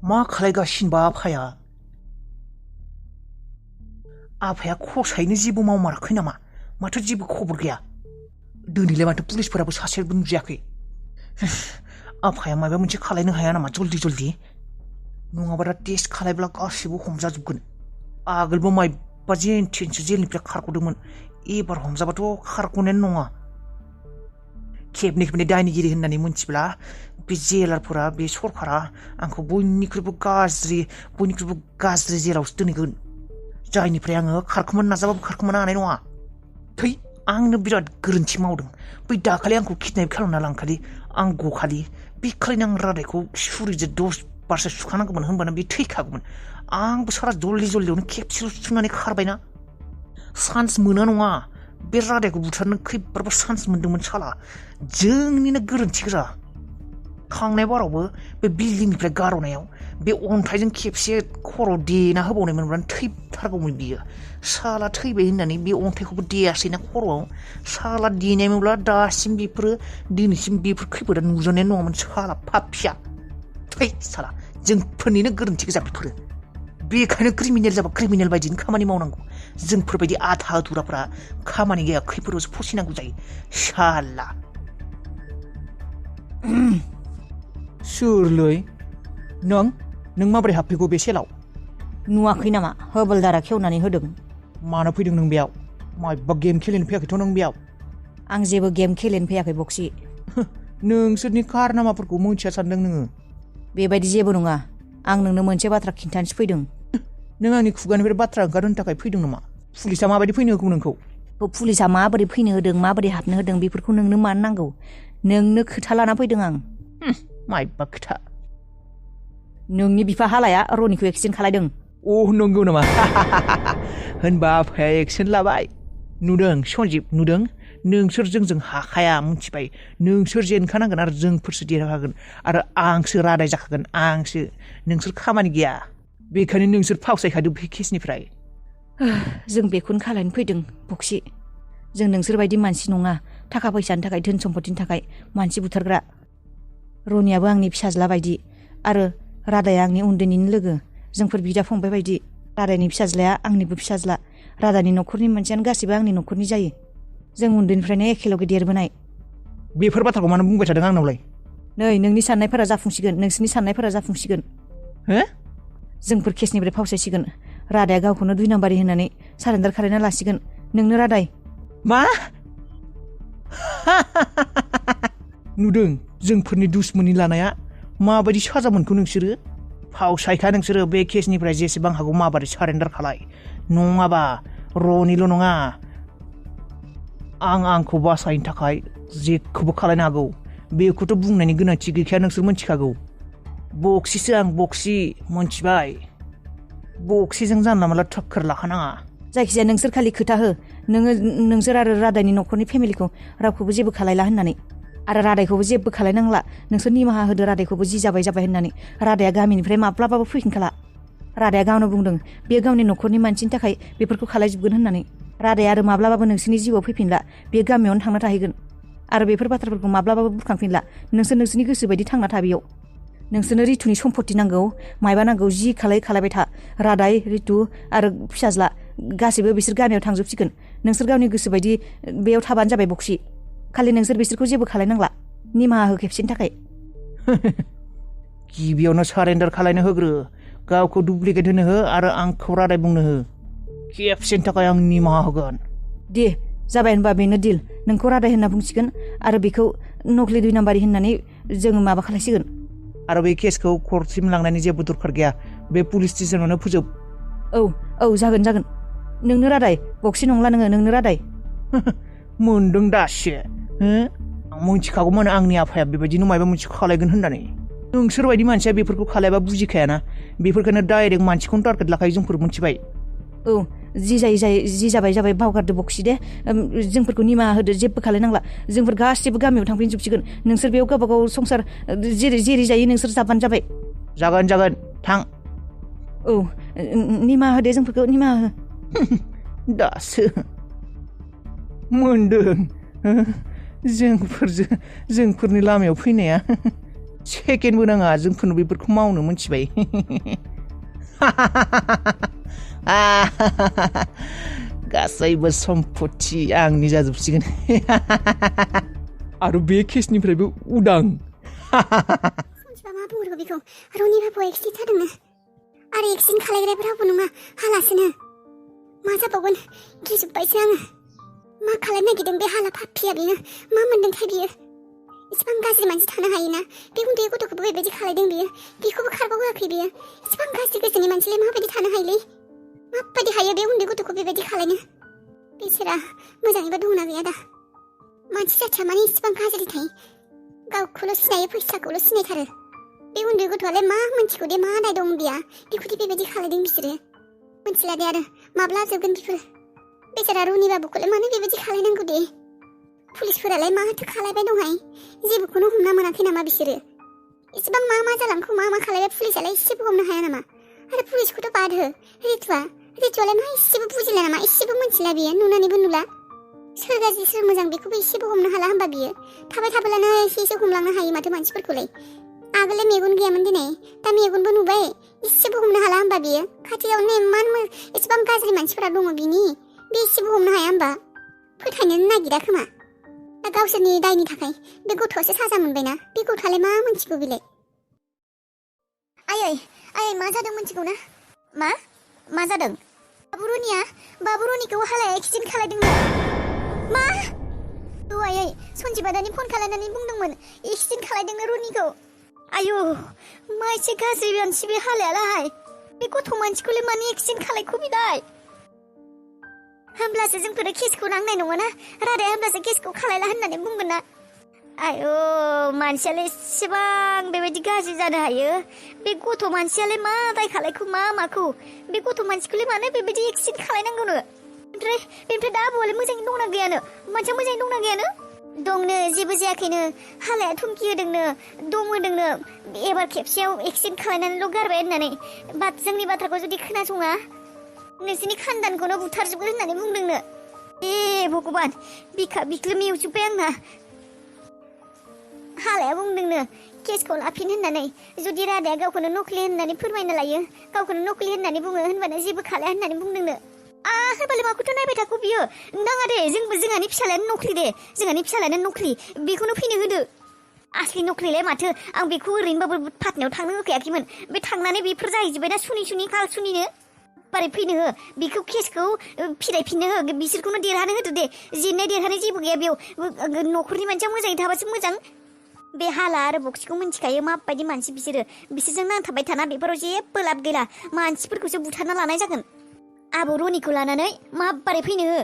मा खालायगासिनोबा आफाया खसायैनो जेबो मावमाराखै नामा? माथो जेबो खबर गैया। दिनैलाय माथो पुलिसफोराबो सासेबो नुजायाखै। आफाया माबा मोनसे खालायनो हाया नामा जल्दि? नङाबा दा टेस्ट खालायब्ला गासिबो हमजाजोबगोन। आगोलबो मायबा जेन थेनसो जेलनिफ्राय खारग'दोंमोन। एबार हमजाबाथ' खारग'नायानो नङा। खेबनै दायनिगिरि होननानै मिन्थिब्ला बे जेलारफोरा बे सरकारा आंखौ बयनिख्रुइबो गाज्रि जेलावसो दोनहैगोन। जायनिफ्राय आङो खारखोमानो नाजाबाबो खारखोमानो हानाय नङा। थै आंनो बिराद गोरोन्थि मावदों। बै दाखालि आंखौ किडनेप खालामना लांखालि आं गखालि बे खालिनो आं रादायखौ सुरिजों 10 बारसो सुखानांगौमोन, होनबानो बे थैखागौमोन। आंबो सारा जल्दियावनो खेबसेल' सुनानै खारबायना। चान्स मोना नङा। बे रादायखौ बुथारनो खैबारबो चान्स मोन्दोंमोन साला। जोंनिनो गोरोन्थि गोजा। थांनाय बारावबो बे बिल्डिंनिफ्राय गार'नायाव बे अन्थाइजों खेबसे खर' देना होबावनायमोनब्लानो थैथारगौमोन बियो। साला थैबाय होननानै बे अन्थाइखौबो देयासैना खर'आव। साला देनायमोनब्ला दासिम दिनैसिम बेफोर खैफोदा नुजानाय नङामोन साला पापिया। थै साला जोंफोरनिनो गोरोन्थि गोजा बेफोरो। बेखायनो क्रिमिनेल जाबा क्रिमिनेल बायदिनो खामानि मावनांगौ। जोंफोरबायदि आधा आधुराफ्रा खामानि गैया खैफोदावसो फसिनांगौ जायो साला। सोरलै नों माबोरै हाबफैगौ बे सेलाव? नुवाखै नामा हबलदारा खेवनानै होदों। मानो फैदों नों बेयाव? माबा गेम गेलेनो फैयाखैथ' नों बेयाव? आं जेबो गेम गेलेनो फैयाखै बक्सि। नोंसोरनि कारनामाफोरखौ मोनथिया सानदों नोङो? बेबायदि जेबो नङा। आं नोंनो मोनसे बाथ्रा खिन्थानोसो फैदों। नों आंनि खुगानिफ्राय बाथ्रा ओंखारहोनो थाखाय फैदों नामा? पुलिसा माबायदि फैनो होगौ नोंखौ? पुलिसा माबोरै फैनो होदों, माबोरै हाबनो होदों बेफोरखौ नोंनो मानो नांगौ? नोंनो खोथा लाना फैदों आं। मायबा खोथा? नोंनि बिफा हालाया रनिखौ एक्सिडेन्ट खालायदों। नंगौ नामा? होनबा आफाया एक्सन लाबाय। नुदों सन्जिब, नुदों? नोंसोर जोंजों हाखाया, मिथिबाय? नोंसोर जेनखानांगोन आरो जोंफोरसो देरहाखागोन। आरो आंसो रादाय जाखागोन, आंसो। नोंसोर खामानि गैया। बेखायनो नोंसोर फावसायखादों बे केसनिफ्राय। जों बेखौनो खालायनो फैदों बक्सि। जों नोंसोरबायदि मानसि नङा। थाखा फैसानि थाखाय, धोन सम्पतिनि थाखाय मानसि बुथारग्रा। रनियाबो आंनि फिसाज्ला बायदि आरो रादाया आंनि उन्दैनिनो लोगो। जोंफोर बिदा फंबाय बायदि। रादायनि फिसाज्लाया आंनिबो फिसाज्ला। रादानि न'खरनि मानसियानो गासैबो आंनि न'खरनि जायो। जों उन्दैनिफ्रायनो एखेलगे देरबोनाय। बेफोर बाथ्राखौ मानो बुंबाय थादों आंनावलाय? नै नोंनि साननायफोरा जाफुंसिगोन, नोंसोरनि साननायफोरा जाफुंसिगोन। हो? जोंफोर केसनिफ्राय फावसायसिगोन। रादाया गावखौनो 2 नाम्बारि होननानै सारेन्डार खालायना लासिगोन। नोंनो रादाय। मा? नुदों जोंफोरनि दुश्मनी लानाया माबायदि साजा मोनखो नोंसोरो? फावसायखा नोंसोरो। बे केसनिफ्राय जेसेबां हागौ माबारै सारेन्डार खालाय। नङाबा रनिल' नङा, आंखौ बासायनो थाखाय जेखौबो खालायनो हागौ। बेखौथ' बुंनायनि गोनांथि गैखाया, नोंसोर मिथिखागौ। बक्सिसो आं, बक्सि, मिथिबाय? बक्सिजों जानला मोनला टक्कर लाखानाङा। जायखिजाया नोंसोर खालि खोथा हो। नोंसोर आरो रादायनि न'खरनि फेमिलिखौ रावखौबो जेबो खालायला होननानै। आरो रादायखौबो जेबो खालायनांला। नोंसोर निमाहा होदो रादायखौबो, जि जाबाय होननानै। रादाया गामिनिफ्राय माब्लाबाबो फैफिनखाला। रादाया गावनो बुंदों बे गावनि न'खरनि मानसिनि थाखाय बेफोरखौ खालायजोबगोन होननानै। रादाया आरो माब्लाबाबो नोंसोरनि जिउआव फैफिनला। बे गामियावनो थांना थाहैगोन। आरो बेफोर बाथ्राफोरखौ माब्लाबाबो बुरखांफिनला। नोंसोरनि गोसो बायदि थांना था बेयाव। नोंसोरनो रितुनि सम्पति नांगौ, मायबा नांगौ, जि खालायबाय था। रादाय, रितु आरो फिसाज्ला गासैबो बिसोर गामियाव थांजोबसिगोन। नोंसोर गावनि गोसो बायदि बेयाव थाबानो जाबाय बक्सि। खालि नोंसोर बिसोरखौ जेबो खालायनांला। निमाहा हो खेबसेनि थाखाय। गिबियावनो सारेन्डार खालायनो होग्रो। गावखौ डुप्लिकेट होनो हो आरो आंखौ रादाय बुंनो हो। खेबसेनि थाखाय आं निमाहा होगोन। दे जाबाय होनबा बेनो डिल। नोंखौ रादाय होनना बुंसिगोन आरो बेखौ नक्लि 2 नाम्बारि होननानै जोङो माबा खालायसिगोन। आरो बे केसखौ कर्टसिम लांनायनि जेबो दरखार गैया। बे पुलिस स्टेसनावनो फोजोब। औ जागोन। नोंनो रादाय, बक्सि नंला नोङो, नोंनो रादाय। मोनदों दासो। आं मिथिखागौमोन आंनि आफाया बेबायदिनो माबा मोनसे खालायगोन होननानै। नोंसोरबायदि मानसिया बेफोरखौ खालायबा बुजिखायाना। बेफोरखौनो डाइरेक्ट मानसिखौनो टारगेट लाखायो जोंफोर, मिथिबाय? जि जाबाय बावगारदो बक्सि दे। जोंफोरखौ निमाहा होदो, जेबो खालायनांला। जोंफोर गासिबो गामियाव थांफिनजोबसिगोन। नोंसोर बेयाव गावबागाव संसार जेरै जायो नोंसोर जाबानो जाबाय। जागोन थां। निमाहा होदे, जोंफोरखौ निमाहा हो। दासो मोनदों जोंफोरनि लामायाव फैनाया। सेकेन्डबो नाङा जोंफोरनो बेफोरखौ मावनो मोनथिबाय गासैबो सम्पति आंनि जाजोबसिगोन आरो बे केसनिफ्रायबो उदां सनजिबा मा बुंहरो बेखौ रनि बाबुआ एक्सिडेन्ट जादोंनो आरो एक्सिडेन्ट खालायग्राया रावबो नङा हालासोनो मा जाबावगोन गिजोब्बायसो आङो मा खालायनो नागिरदों बे हाला पाप्पिया बेयो मा मोनदोंथाय बियो इसिबां गाज्रि मानसि थानो हायोना बे उन्दै गथ'खौबो बेबायदि खालायदों बियो बेखौबो खारबाव होआखै बियो इसिबां गाज्रि गोसोनि मानसिलाय माबायदि थानो हायोलै माबायदि हायो बे उन्दै गथ'खौ बेबायदि खालायनो बिसोरा मोजाङैबो दंना गैया दा मानसि जाथिया माने इसिबां गाज्रि थायो गावखौल' सिनायो फैसाखौल' सिनायथारो बे उन्दै गथ'आलाय मा मोनथिगौ दे मा दाय दं बेया बेखौदि बेबायदि खालायदों बिसोरो मोनथिला दे आरो माब्ला जोबगोन बेफोर बेचारा रनि बाबुखौलाय मानो बेबायदि खालायनांगौ दे पुलिसफोरालाय माथो खालायबाय दंहाय जेबोखौनो हमना मोनाखै नामा बिसोरो इसेबां मा जालांखौ मा खालायबाय पुलिसालाय इसेबो हमनो हाया नामा आरो पुलिसखौथ' बाद हो रितुआलाय मा इसेबो बुजिला नामा इसेबो मोनथिला बियो नुनानैबो नुला सोर गाज्रि सोर मोजां बेखौबो इसेबो हमनो हाला होनबा बियो थाबाय थाबोलानो एसे हमलांनो हायो माथो मानसिफोरखौलाय आगोललाय मेगन गैयामोन दिनै दा मेगनबो नुबाय इसेबो हमनो हाला होनबा बियो खाथियावनो इमान एसेबां गाज्रि मानसिफोरा दङ बिनि बे इसेबो हमनो हाया होनबा फोथायनोनो नागिरा खोमा दा गावसोरनि दायनि थाखाय बे गथ'आसो साजा मोनबायना बे गथ'आलाय मा मोनथिगौ बेलाय आयै मा जादों मोनथिगौ ना मा जादों बाबु रनिखौ हालाया एक्सिडेन्ट खालायदोंनो मा औ आयै सनजिबा दानि फन खालायनानै बुंदोंमोन एक्सिडेन्ट खालायदोंनो रनिखौ आयु मा एसे गाज्रि मानसि बे हालायालाय बे गथ' मानसिखौलाय माने एक्सिडेन्ट खालायखौ बिदाय होमब्लासो जोंफोर केसखौ नांनाय नङाना रादाया होमब्लासो केसखौ खालायला होननानै बुंगोन ना आयु मानसियालाय एसेबां बेबायदि गाज्रि जानो हायो बे गथ' मानसियालाय मा दाय खालायखौ माखौ बे गथ' मानसिखौलाय मानो बेबायदि एक्सिडेन्ट खालायनांगौनो बेनिफ्राय दा आबौआलाय मोजाङै दंना गैयानो मानसिया मोजाङै दंना गैयानो दंनो जेबो जायाखैनो हालाया थुमखि होदोंनो दम होदोंनो एबार खेबसेयाव एक्सिडेन्ट खालायनानैल' गारबाय होननानै जोंनि बाथ्राखौ जुदि खोनासङा नोंसोरनि खानदानखौनो बुथारजोबगोन होननानै बुंदोंनो ए भगबान बिखा बिख्लो मेवजोब्बाय आंना हालाया बुंदोंनो केसखौ लाफिन होननानै जुदि रादाया गावखौनो नकलि होननानै फोरमायना लायो गावखौनो नकलि होननानै बुङो होनबानो जेबो खालाया होननानै बुंदोंनो होनबालाय माखौथ' नायबाय थाखो बियो नाङा दे जोंहानि फिसालायानो नकलि दे जोंहानि फिसालायानो नकलि बेखौनो फैनो होदो आसलि नकलिलाय माथो आं बेखौ ओरैनोबाबो फाथनायाव थांनो होखायाखैमोन बे थांनानै बेफोर जाहैजोब्बायना सुनि काल सुनिनो बारै फैनो हो बेखौ केसखौ फिरायफिननो हो बिसोरखौनो देरहानो होदो दे जेननाय देरहानाय जेबो गैया बेयाव न'खरनि मानसिया मोजाङै थाबासो मोजां बे हाला आरो बक्सिखौ मिन्थिखायो माबायदि मानसि बिसोरजों नांथाबबाय थाना बेफोराव जेबो लाब गैला मानसिफोरखौसो बुथारना लानाय जागोन आबौ रनिखौ लानानै माबारै फैनो हो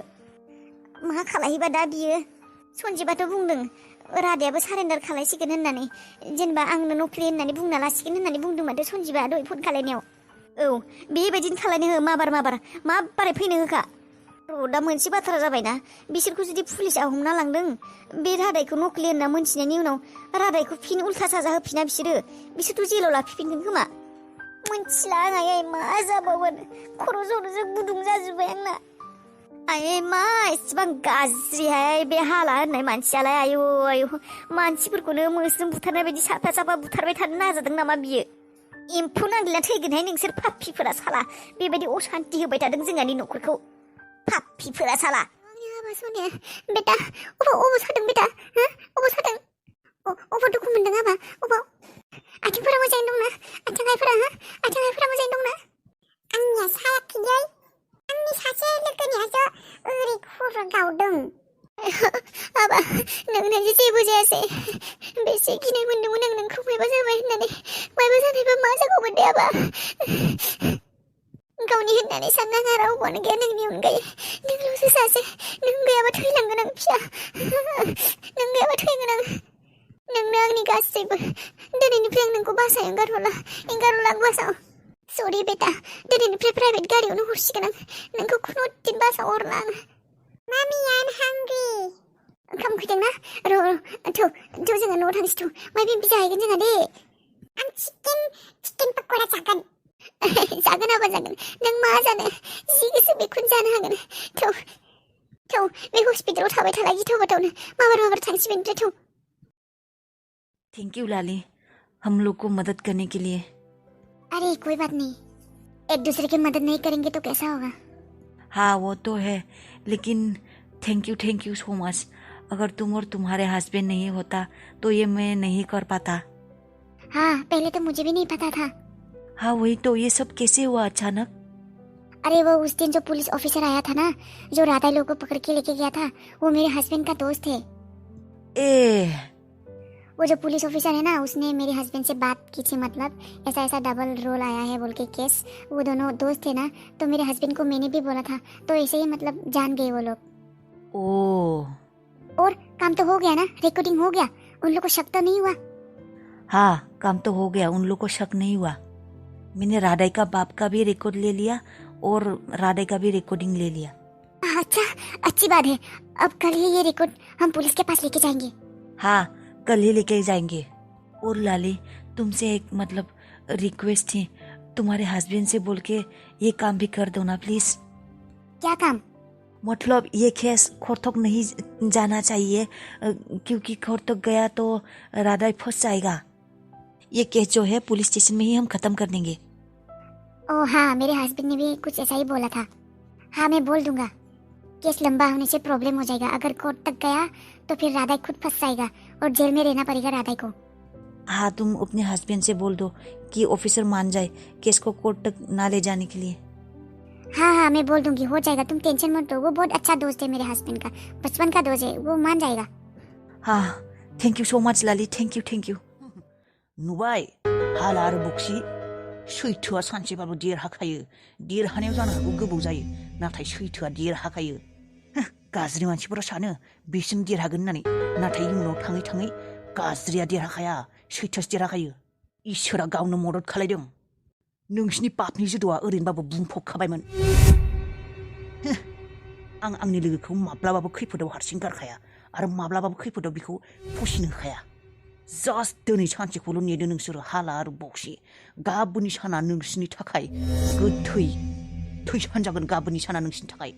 मा खालायबा दा बियो सनजिबाथ' बुंदों रादायाबो सारेन्डार खालायसिगोन होननानै जेनेबा आंनो नकलि होननानै बुंना लासिगोन होननानै बुंदों माथो सनजिबा दहाय फन खालायनायाव औ बेबायदिनो खालायनो हो माबारै फैनो होखा दा मोनसे बाथ्रा जाबायना बिसोरखौ जुदि पुलिसा हमना लांदों बे रादायखौ नकलि होनना मोनथिनायनि उनाव रादायखौ फिन उल्था साजा होफिना बिसोरथ' जेलाव लाफिनगोन खोमा मोनथिला आङो मा जाबावगोन खर' ज'जों गुदुं जाजोब्बाय आंना आयै मा एसेबां गाज्रिहाय बे हाला होननाय मानसियालाय आयु मानसिफोरखौनो मोस्रोम बुथारनाय बायदि साफा बुथारबाय थानो नाजादों नामा बियो एम्फौ नांगौला थैगोनहाय नोंसोर पाप्पिफोरा साला बेबायदि असान्ति होबाय थादों जोंहानि न'खरखौ पाप्पिफोरा साला सोने बेटा अबाव सादों बेटा अबाव सादों अबाव दुखु मोनदों आबा अबाव आथिंफोरा मोजाङै दंना आथिं आइफोरा मोजाङै दंना आंनिया सायाखैलै आंनि सासे लोगोनियासो ओरै खर' गावदों आबा नोंनासो जेबो जायासै बेसे गिनाय मोनदोंमोन आं नोंखौ मायबा जाबाय होननानै मायबा जानायबा मा जागौमोन दे आबा गावनि होननानै साननाङा रावबोआनो गैया नोंनि अनगायै नोंल'सो सासे नों गैयाबा थैलांगोन आं फिसा नों गैयाबा थैगोन आं नोंनो आंनि गासैबो दिनैनिफ्राय आं नोंखौ बासायाव एंगारहरला आं बासाव सरि बेटा दिनैनिफ्राय प्राइभेट गारियावनो हरसिगोन आं नोंखौ खुनु दिन बासाव हरला आं मामि आं हांग्रि ओंखाम उखैदोंना र' जोङो न'आव थांसै माबा जाहैगोन जोंहा दे आं चिकेन पक'रा जागोन आबा जागोन नों मा जानो जि गोसो बेखौनो जानो हागोन थौ बे हस्पिटालाव थाबाय थाला गिथाव बाथावनो माबार थांसै बेनिफ्राय थौ थेंक इउ लालि हम लोग को मदद करने के लिए। अरे कोई बात नहीं, एक दूसरे की मदद नहीं करेंगे तो कैसा होगा। हाँ वो तो है, लेकिन थैंक यू सो मच। अगर तुम और तुम्हारे हस्बैंड नहीं होता तो ये मैं नहीं कर पाता। हाँ पहले तो मुझे भी नहीं पता था। हाँ वही तो, ये सब कैसे हुआ अचानक? अरे वो उस दिन जो पुलिस ऑफिसर आया था ना, जो राधा लोग को पकड़ के लेके गया था, वो मेरे हस्बैंड का दोस्त है। वो जो पुलिस ऑफिसर है ना, उसने मेरे हस्बैंड से बात की थी, मतलब ऐसा ऐसा डबल रोल आया है बोल के केस। वो दोनों दोस्त थे ना, तो मेरे हस्बैंड को मैंने भी बोला था, तो ऐसे ही मतलब जान गए वो लोग। और काम तो हो गया ना, रिकॉर्डिंग हो गया, उन लोग को शक तो नहीं हुआ। हाँ काम तो हो गया, उन लोग को शक नहीं हुआ। मैंने राधा का बाप का भी रिकॉर्ड ले लिया और राधा का भी रिकॉर्डिंग ले लिया। अच्छा अच्छी बात है, अब कल ही ये रिकॉर्ड हम पुलिस के पास लेके जाएंगे। हाँ कल ही लेके जाएंगे। और लाली तुमसे एक मतलब रिक्वेस्ट थी, तुम्हारे हस्बैंड से बोल के ये काम भी कर दो ना प्लीज। क्या काम? मतलब ये केस कोर्ट तक नहीं जाना चाहिए, क्योंकि कोर्ट तक गया तो राधा फंस जाएगा। ये केस जो है पुलिस स्टेशन में ही हम खत्म कर देंगे। ओ हाँ, मेरे हस्बैंड ने भी कुछ ऐसा ही बोला था। हाँ मैं बोल दूंगा, केस लंबा होने से प्रॉब्लम हो जाएगा। अगर कोर्ट तक गया तो फिर राधा खुद फंस जाएगा और जेल में रहना पड़ेगा राधा को। हाँ तुम अपने हस्बैंड से बोल दो कि ऑफिसर मान जाए केस को कोर्ट तक ना ले जाने के लिए। हाँ हाँ मैं बोल दूंगी, हो जाएगा, तुम टेंशन मत लो। वो बहुत अच्छा दोस्त है मेरे हस्बैंड का, बचपन का दोस्त है, वो मान जाएगा। हाँ thank you so much Lali, thank you. नुबाय हाला आरो बक्सि सैथोआ सानसेबाबो देरहाखायो। देरहानायाव जानो हागौ गोबाव जायो, नाथाय सैथोआ देरहाखायो। गाज्रि मानसिफोरा सानो बिसिम देरहागोन होननानै, नाथाय इयुनाव थाङै थाङै गाज्रिया देरहाखाया, सैथोआसो देरहाखायो। इसोरा गावनो मदद खालायदों। नोंसिनि पापनि जुदुआ ओरैनोबाबो बुंफबखाबायमोन। आं आंनि लोगोखौ माब्लाबाबो खैफोदाव हारसिं गारखाया आरो माब्लाबाबो खैफोदाव बिखौ फसिनो होखाया। जास्ट दिनै सानसेखौल' नेदो नोंसोरो हाला आरो बक्सि। गाबोननि साना नोंसिनि थाखाय गोथै थैसान जागोन। गाबोननि साना नोंसिनि थाखाय